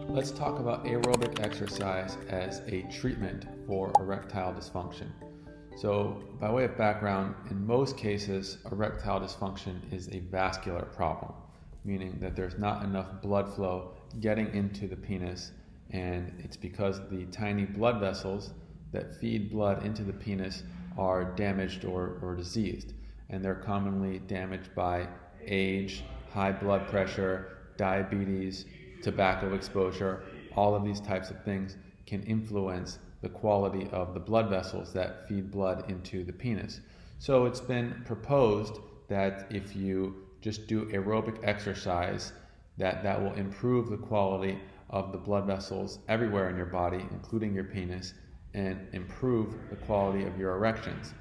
Let's talk about aerobic exercise as a treatment for erectile dysfunction. So, by way of background, in most cases, erectile dysfunction is a vascular problem, meaning that there's not enough blood flow getting into the penis, and it's because the tiny blood vessels that feed blood into the penis are damaged or diseased, and they're commonly damaged by age, high blood pressure, diabetes, tobacco exposure. All of these types of things can influence the quality of the blood vessels that feed blood into the penis. So it's been proposed that if you just do aerobic exercise, that will improve the quality of the blood vessels everywhere in your body, including your penis, and improve the quality of your erections.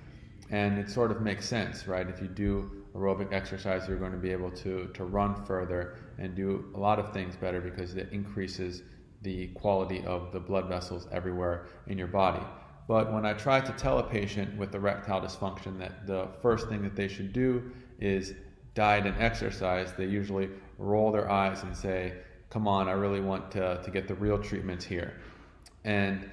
And it sort of makes sense, right? If you do aerobic exercise, you're going to be able to run further and do a lot of things better because it increases the quality of the blood vessels everywhere in your body. But when I try to tell a patient with erectile dysfunction that the first thing that they should do is diet and exercise, they usually roll their eyes and say, come on, I really want to get the real treatments here. And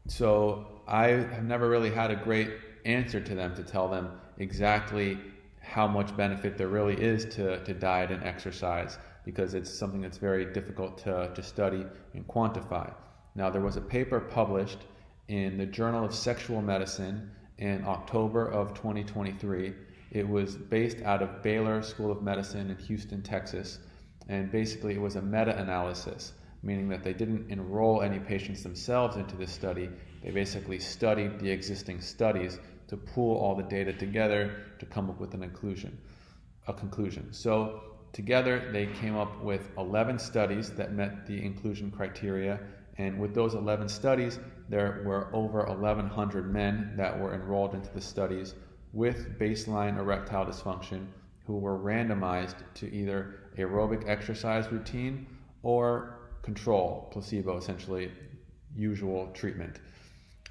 so I have never really had a great answer to them to tell them exactly how much benefit there really is to diet and exercise, because it's something that's very difficult to study and quantify. Now, there was a paper published in the Journal of Sexual Medicine in October of 2023. It was based out of Baylor School of Medicine in Houston, Texas, and basically it was a meta-analysis, meaning that they didn't enroll any patients themselves into this study. They basically studied the existing studies to pool all the data together to come up with a conclusion. So together they came up with 11 studies that met the inclusion criteria, and with those 11 studies there were over 1,100 men that were enrolled into the studies with baseline erectile dysfunction who were randomized to either aerobic exercise routine or control, placebo, essentially usual treatment.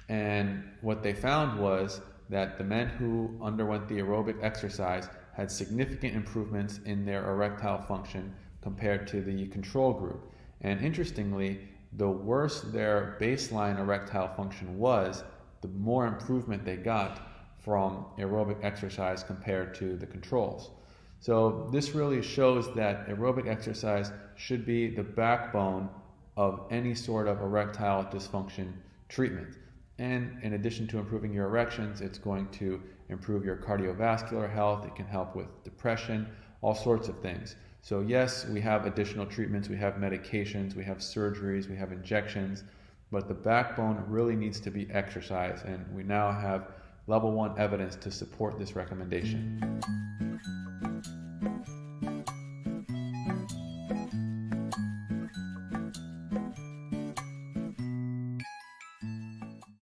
And what they found was that the men who underwent the aerobic exercise had significant improvements in their erectile function compared to the control group. And interestingly, the worse their baseline erectile function was, the more improvement they got from aerobic exercise compared to the controls. So this really shows that aerobic exercise should be the backbone of any sort of erectile dysfunction treatment. And in addition to improving your erections, it's going to improve your cardiovascular health. It can help with depression, all sorts of things. So yes, we have additional treatments, we have medications, we have surgeries, we have injections, but the backbone really needs to be exercise, and we now have level 1 evidence to support this recommendation.